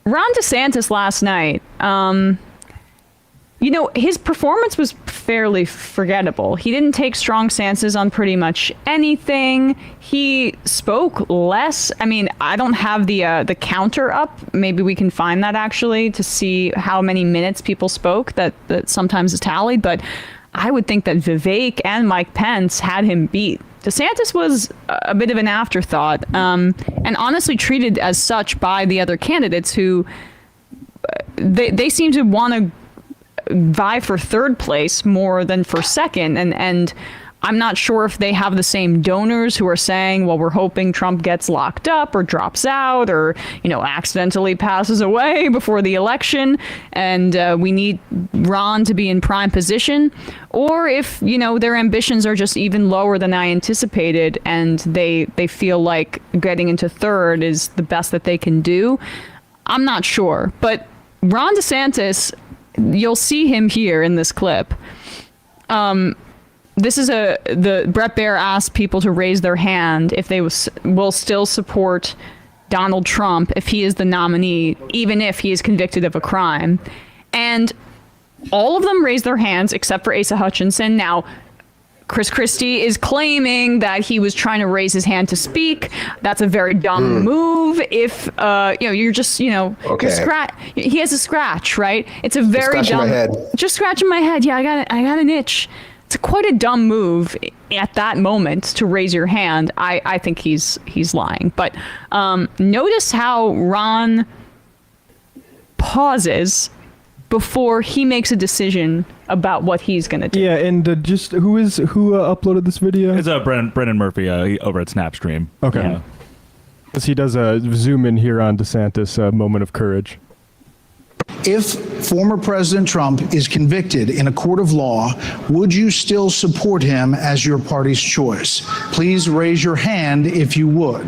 Ron DeSantis last night, his performance was fairly forgettable. He didn't take strong stances on pretty much anything. He spoke less. I mean, I don't have the counter up. Maybe we can find that actually to see how many minutes people spoke. That sometimes is tallied, but I would think that Vivek and Mike Pence had him beat. DeSantis was a bit of an afterthought, and honestly treated as such by the other candidates who they seem to want to vie for third place more than for second. And I'm not sure if they have the same donors who are saying, well, we're hoping Trump gets locked up or drops out or, accidentally passes away before the election. And we need Ron to be in prime position. Or if, their ambitions are just even lower than I anticipated and they feel like getting into third is the best that they can do. I'm not sure. But Ron DeSantis, you'll see him here in this clip. This is the Brett Baier asked people to raise their hand if they will still support Donald Trump if he is the nominee, even if he is convicted of a crime. And all of them raised their hands except for Asa Hutchinson. Now, Chris Christie is claiming that he was trying to raise his hand to speak. That's a very dumb move. If you're just okay. He has a scratch, right? It's a very dumb. Just scratching my head. Yeah, I got an itch. It's quite a dumb move at that moment to raise your hand. I think he's lying. But notice how Ron pauses before he makes a decision about what he's going to do. Yeah, and who uploaded this video? It's Brennan Murphy over at Snapstream. Okay. Yeah. Because he does a zoom in here on DeSantis, a moment of courage. If former President Trump is convicted in a court of law, would you still support him as your party's choice? Please raise your hand if you would.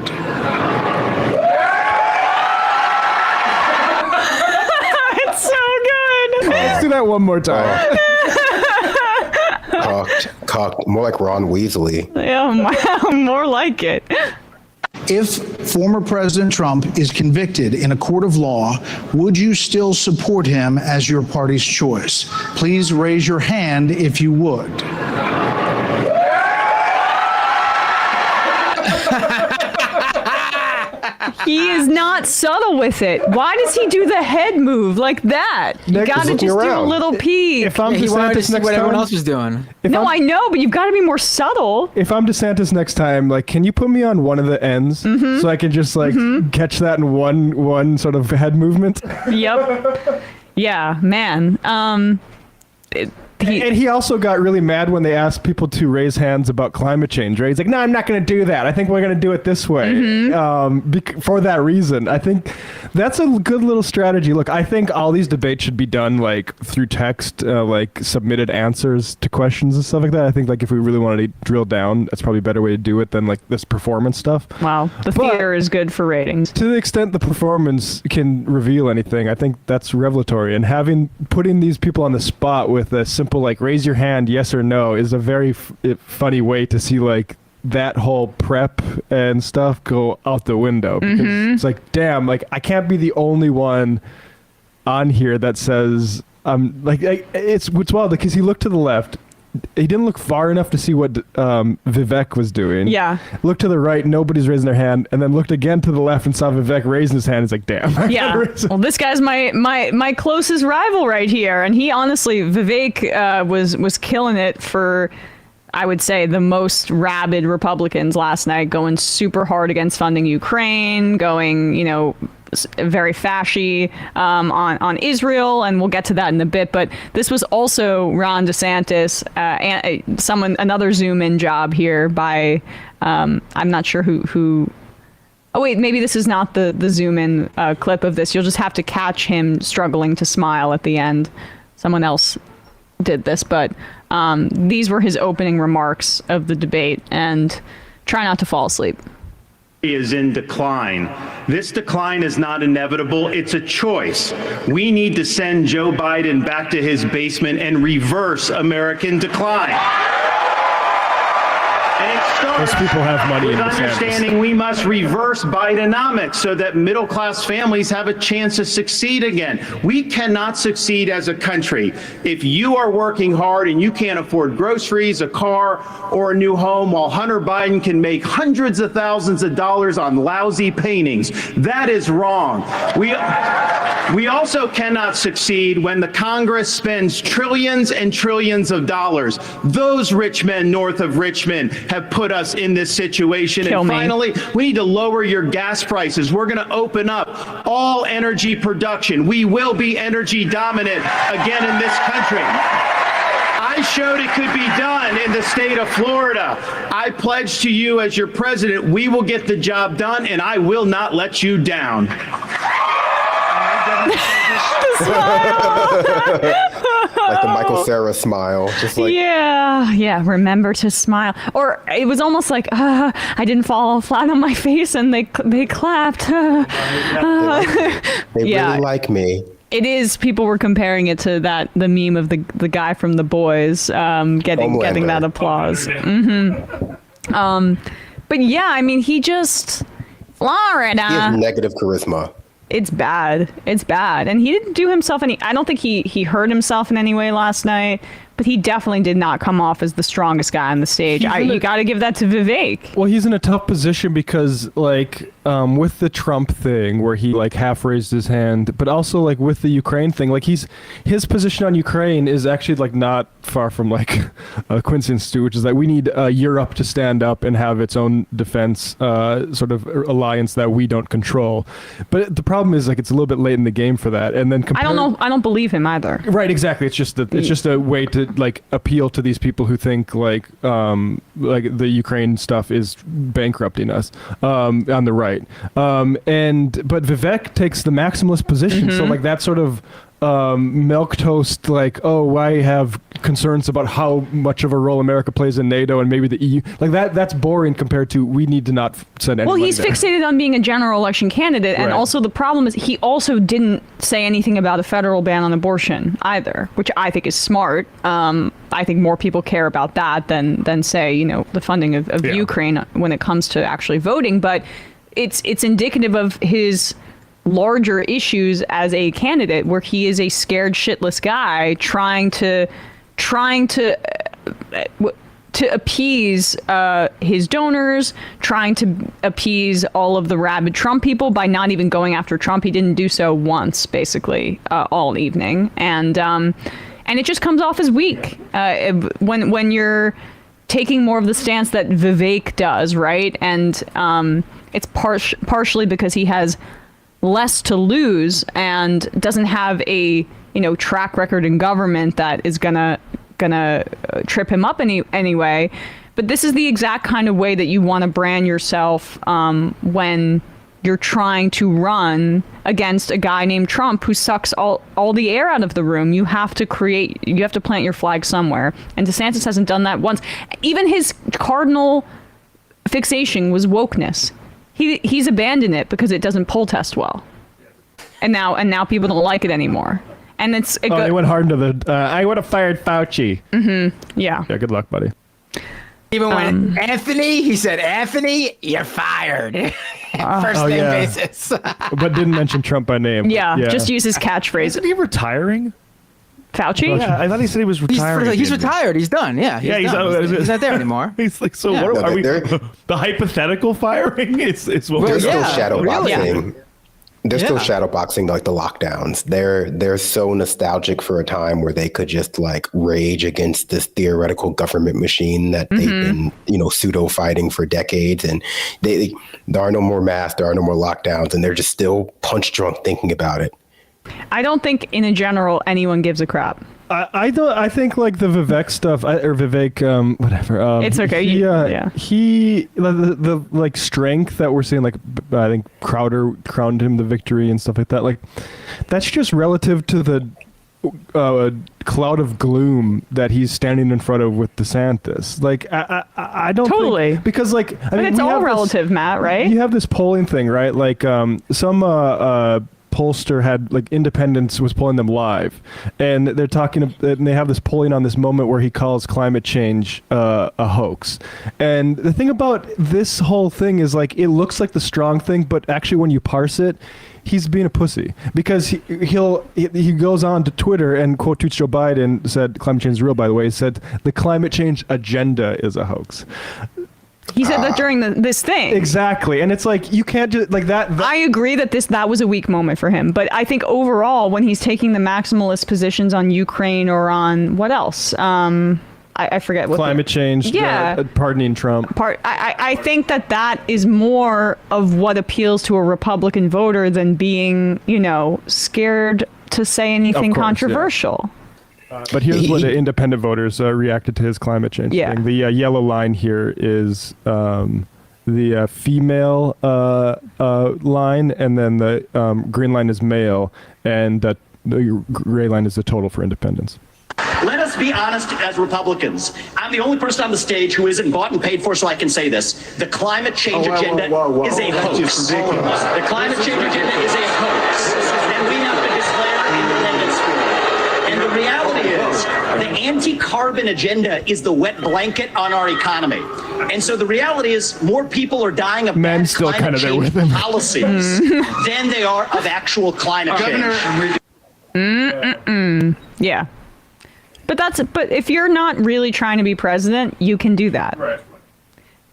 It's so good. Let's do that one more time. Cocked, more like Ron Weasley. Yeah, more like it. If former President Trump is convicted in a court of law, would you still support him as your party's choice? Please raise your hand if you would. He is not subtle with it. Why does he do the head move like that? You got to just do a little peek. If I'm he wanted to DeSantis see next what everyone time, else was doing. I know, but you've got to be more subtle. if I'm DeSantis next time, like, can you put me on one of the ends so I can just catch that in one sort of head movement? Yep. Yeah, man. And he also got really mad when they asked people to raise hands about climate change, right? He's like, no, I'm not going to do that. I think we're going to do it this way. For that reason. I think that's a good little strategy. Look, I think all these debates should be done through text, submitted answers to questions and stuff like that. I think if we really wanted to drill down, that's probably a better way to do it than this performance stuff. Wow. The theater is good for ratings. To the extent the performance can reveal anything, I think that's revelatory. And putting these people on the spot with a simple raise your hand, yes or no, is a very funny way to see that whole prep and stuff go out the window. Because it's damn, I can't be the only one on here that says it's wild because he looked to the left. He didn't look far enough to see what Vivek was doing. Yeah. Looked to the right, nobody's raising their hand, and then looked again to the left and saw Vivek raising his hand. It's damn. Yeah. Well, this guy's my closest rival right here, and he honestly, Vivek was killing it for, I would say, the most rabid Republicans last night, going super hard against funding Ukraine, going, very fashy on Israel, and we'll get to that in a bit. But this was also Ron DeSantis, another zoom in job here by I'm not sure who. Oh wait, maybe this is not the zoom in clip of this. You'll just have to catch him struggling to smile at the end. Someone else did this, but these were his opening remarks of the debate, and try not to fall asleep. Is in decline. This decline is not inevitable. It's a choice. We need to send Joe Biden back to his basement and reverse American decline. And it starts Those people have money with in DeSantis. understanding we must reverse Bidenomics so that middle-class families have a chance to succeed again. We cannot succeed as a country if you are working hard and you can't afford groceries, a car, or a new home, while Hunter Biden can make hundreds of thousands of dollars on lousy paintings. That is wrong. We also cannot succeed when the Congress spends trillions and trillions of dollars. Those rich men north of Richmond have put us in this situation. Kill and me. finally, we need to lower your gas prices. We're going to open up all energy production. We will be energy dominant again in this country. I showed it could be done in the state of Florida. I pledge to you as your president, we will get the job done, and I will not let you down. Like the Michael Cera smile, just like Yeah, remember to smile. Or it was almost like, I didn't fall flat on my face and they clapped. they Yeah. really like me. It is. People were comparing it to the meme of the guy from The Boys getting that applause. But yeah, I mean, he just Florida. He has negative charisma. It's bad. It's bad. And he didn't do himself any. I don't think he hurt himself in any way last night, but he definitely did not come off as the strongest guy on the stage. You got to give that to Vivek. Well, he's in a tough position because, like, with the Trump thing where he, like, half raised his hand, but also, like, with the Ukraine thing, like, his position on Ukraine is actually, like, not far from, like, Quincy Institute, which is that we need Europe to stand up and have its own defense sort of alliance that we don't control. But the problem is, like, it's a little bit late in the game for that. And then I don't know. I don't believe him either. Right, exactly. It's just a way to, like, appeal to these people who think like the Ukraine stuff is bankrupting us on the right. But Vivek takes the maximalist position, so like that sort of milquetoast, like, oh, I have concerns about how much of a role America plays in NATO and maybe the EU, like that's boring compared to we need to not send any Well, money he's there. fixated on being a general election candidate, and Right. also the problem is he also didn't say anything about a federal ban on abortion either, which I think is smart. I think more people care about that than say, the funding of Ukraine when it comes to actually voting. But it's indicative of his larger issues as a candidate, where he is a scared shitless guy trying to appease his donors, trying to appease all of the rabid Trump people by not even going after Trump. He didn't do so once, basically, all evening, and it just comes off as weak when you're taking more of the stance that Vivek does, right? And it's partially because he has less to lose and doesn't have a track record in government that is gonna trip him up anyway. But this is the exact kind of way that you want to brand yourself when you're trying to run against a guy named Trump who sucks all the air out of the room. You have to plant your flag somewhere. And DeSantis hasn't done that once. Even his cardinal fixation was wokeness. He's abandoned it because it doesn't poll test well. And now people don't like it anymore. And they went hard into the I would have fired Fauci. Yeah. Yeah, good luck, buddy. Even when he said, Anthony, you're fired. First name basis. But didn't mention Trump by name. Yeah, just use his catchphrase. Isn't he retiring? Fauci? Yeah, I thought he said he was retiring. He's retired. He's done. Yeah, he's done. He's not there anymore. He's like, so Yeah. what are we? they're- The hypothetical firing? It's what They're we're still yeah, shadow really? boxing. They're still Yeah. shadow boxing like the lockdowns. They're so nostalgic for a time where they could just like rage against this theoretical government machine that they've been, pseudo fighting for decades. And there are no more masks, there are no more lockdowns, and they're just still punch drunk thinking about it. I don't think in a general anyone gives a crap. I don't. I think like the Vivek stuff or Vivek, whatever. It's okay. The like strength that we're seeing, like I think Crowder crowned him the victory and stuff like that. Like that's just relative to the cloud of gloom that he's standing in front of with DeSantis. Like I don't Totally. think, because like But it's all relative, Matt, right? You have this polling thing, right? Like some pollster had like Independence was polling them live, and they're talking, and they have this polling on this moment where he calls climate change a hoax. And the thing about this whole thing is like it looks like the strong thing, but actually when you parse it, he's being a pussy, because he goes on to Twitter and quote tweets Joe Biden, said climate change is real, by the way. He said the climate change agenda is a hoax. He said that during this thing. Exactly. And it's like, you can't just like that. I agree that was a weak moment for him. But I think overall, when he's taking the maximalist positions on Ukraine or on what else? I forget what. Climate change. Yeah. Pardoning Trump. I think that is more of what appeals to a Republican voter than being, scared to say anything controversial. Yeah. But here's what the independent voters reacted to his climate change thing. The yellow line here is the female line, and then the green line is male, and the gray line is the total for independents. Let us be honest as Republicans. I'm the only person on the stage who isn't bought and paid for, so I can say this. The climate change agenda is a hoax. The climate change agenda is a hoax. And we have to declare independence for it. And the reality is, the anti-carbon agenda is the wet blanket on our economy. And so the reality is, more people are dying of men bad still kind climate of there with change him. policies than they are of actual climate change. Yeah. But if you're not really trying to be president, you can do that. Right.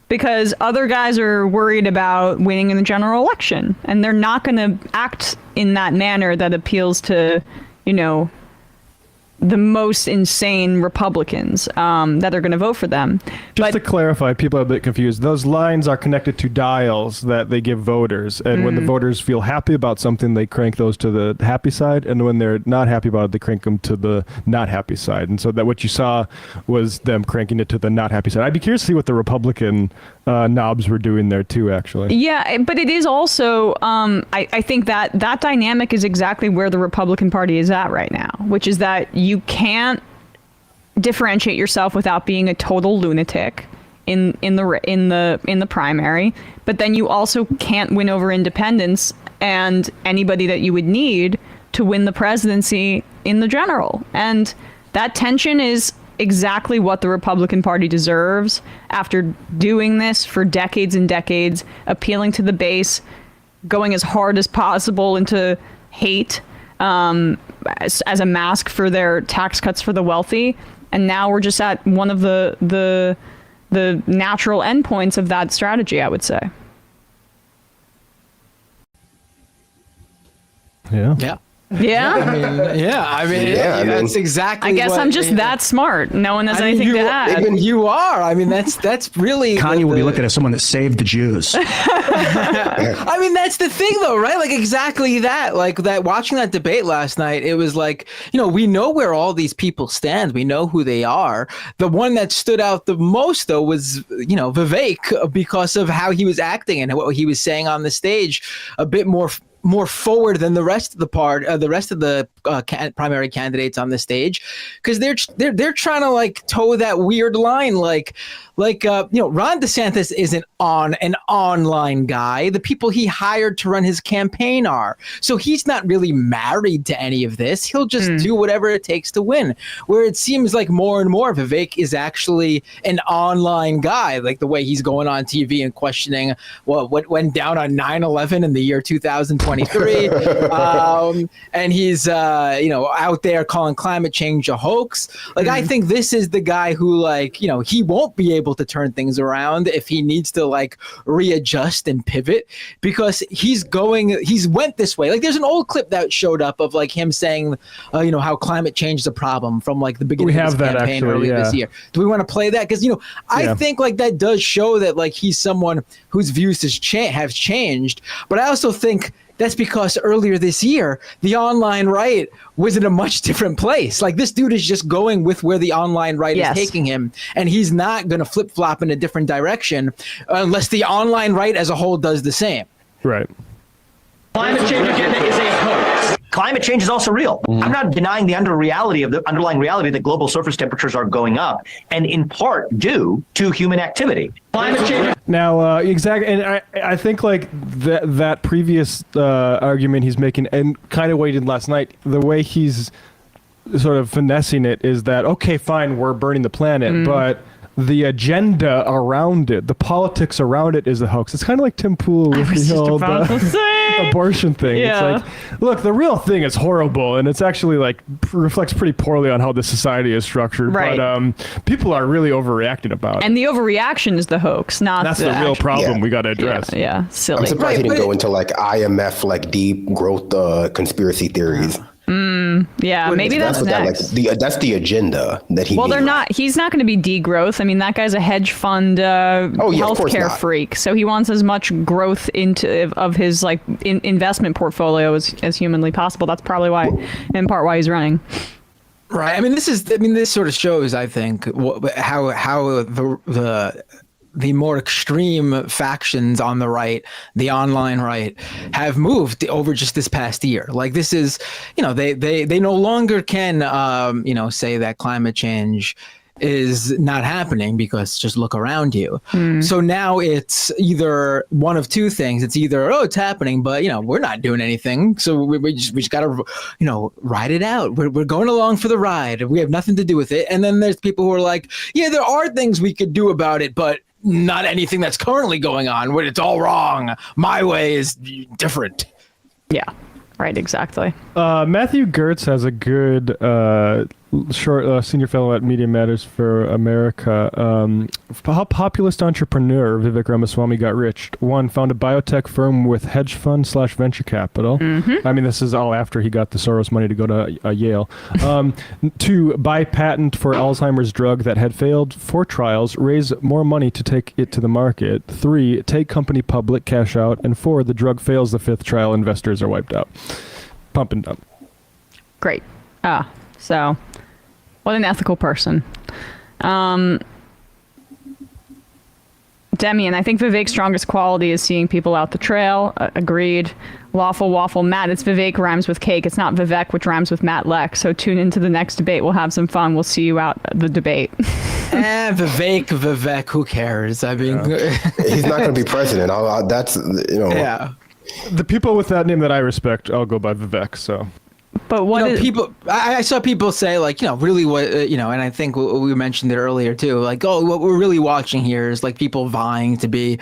Because other guys are worried about winning in the general election, and they're not going to act in that manner that appeals to, the most insane Republicans that are going to vote for them. Just to clarify, people are a bit confused. Those lines are connected to dials that they give voters. And when the voters feel happy about something, they crank those to the happy side. And when they're not happy about it, they crank them to the not happy side. And so that what you saw was them cranking it to the not happy side. I'd be curious to see what the Republican knobs were doing there too, actually. Yeah, but it is also, I think that dynamic is exactly where the Republican Party is at right now, which is that you can't differentiate yourself without being a total lunatic in the primary, but then you also can't win over independents and anybody that you would need to win the presidency in the general. And that tension is exactly what the Republican Party deserves after doing this for decades and decades, appealing to the base, going as hard as possible into hate as a mask for their tax cuts for the wealthy. And now we're just at one of the natural endpoints of that strategy, I would say. Yeah. Yeah. Yeah. I mean, that's exactly. I guess I'm just that smart. No one has anything to add. You are. I mean, that's really. Kanye will be looking at someone that saved the Jews. I mean, that's the thing, though, right? Like exactly that. Like that. Watching that debate last night, it was like, we know where all these people stand. We know who they are. The one that stood out the most, though, was Vivek, because of how he was acting and what he was saying on the stage, a bit more forward than the rest of the primary candidates on the stage, because they're trying to like toe that weird line, like Ron DeSantis isn't an online guy. The people he hired to run his campaign are. So he's not really married to any of this. He'll just do whatever it takes to win. Where it seems like more and more Vivek is actually an online guy, like the way he's going on TV and questioning what went down on 9/11 in the year 2023. And he's out there calling climate change a hoax. Like I think this is the guy who he won't be able to turn things around if he needs to readjust and pivot, because he's went this way. Like there's an old clip that showed up of him saying how climate change is a problem from the beginning of his campaign earlier this year. Do we want to play that? Because I think that does show that he's someone whose views have changed, but I also think that's because earlier this year, the online right was in a much different place. Like this dude is just going with where the online right is taking him, and he's not going to flip-flop in a different direction unless the online right as a whole does the same. Right. Climate change agenda is a hoax. climate change is also real. I'm not denying the underlying reality that global surface temperatures are going up, and in part due to human activity. Climate change. Now, exactly, and I think like that previous argument he's making, and kind of what he did last night, the way he's sort of finessing it is that, okay, fine, we're burning the planet, but the agenda around it, the politics around it is a hoax. It's kind of like Tim Pool with the old abortion thing. Yeah. It's like, look, the real thing is horrible, and it's actually like reflects pretty poorly on how the society is structured. Right. But people are really overreacting about it. And the overreaction is the hoax, not That's the real problem we got to address. Yeah, silly. I'm surprised he didn't go into like IMF, like deep growth conspiracy theories. Yeah, maybe that's next. That's the agenda that he. Well, they're not. He's not going to be degrowth. I mean, that guy's a hedge fund healthcare freak, so he wants as much growth of his like investment portfolio as humanly possible. That's probably why, in part, why he's running. Right. I mean, this sort of shows, I think, how the more extreme factions on the right, the online right, have moved over just this past year. Like this is, they no longer can, say that climate change is not happening because just look around you. So now it's either one of two things. It's either, oh, it's happening, but we're not doing anything. So we just got to, ride it out. We're going along for the ride. We have nothing to do with it. And then there's people who are like, yeah, there are things we could do about it, but not anything that's currently going on where it's all wrong. My way is different. Yeah, right. Exactly. Matthew Gertz has a good short senior fellow at Media Matters for America. How populist entrepreneur Vivek Ramaswamy got rich? 1, found a biotech firm with hedge fund / venture capital. I mean, this is all after he got the Soros money to go to Yale. 2, buy patent for Alzheimer's drug that had failed 4 trials, raise more money to take it to the market. 3, take company public, cash out. And 4, the drug fails the 5th trial, investors are wiped out. Pump and dump. Great. So what an ethical person. Demian, I think Vivek's strongest quality is seeing people out the trail. Agreed. Lawful waffle. Matt, it's Vivek rhymes with cake. It's not Vivek, which rhymes with Matt Leck. So tune into the next debate. We'll have some fun. We'll see you out the debate. Vivek, who cares? I mean, he's not going to be president. That's. Yeah. The people with that name that I respect, I'll go by Vivek. So. But what people? I saw people say like, really what and I think we mentioned it earlier too. Like, oh, what we're really watching here is like people vying to be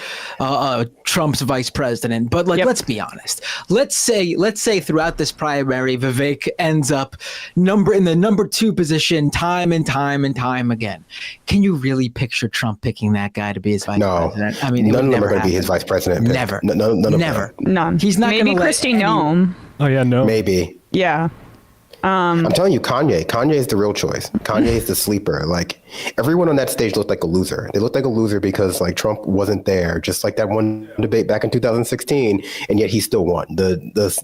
Trump's vice president. But like, let's be honest. Let's say throughout this primary, Vivek ends up in the number 2 position time and time again. Can you really picture Trump picking that guy to be his vice president? I mean, none of them are going to be his vice president. Never. None. He's not. Maybe Kristi Noem. Oh yeah, no. Maybe. Yeah. I'm telling you, Kanye is the real choice. Kanye is the sleeper. Like everyone on that stage looked like a loser. They looked like a loser because like Trump wasn't there, just like that one debate back in 2016, and yet he still won. The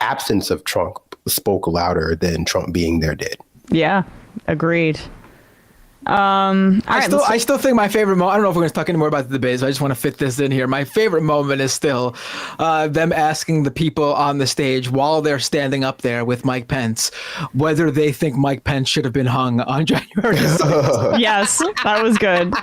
absence of Trump spoke louder than Trump being there did. Yeah, agreed. I still think my favorite moment, I don't know if we're going to talk anymore about the debates, but I just want to fit this in here. My favorite moment is still them asking the people on the stage while they're standing up there with Mike Pence whether they think Mike Pence should have been hung on January 6th. Yes, that was good.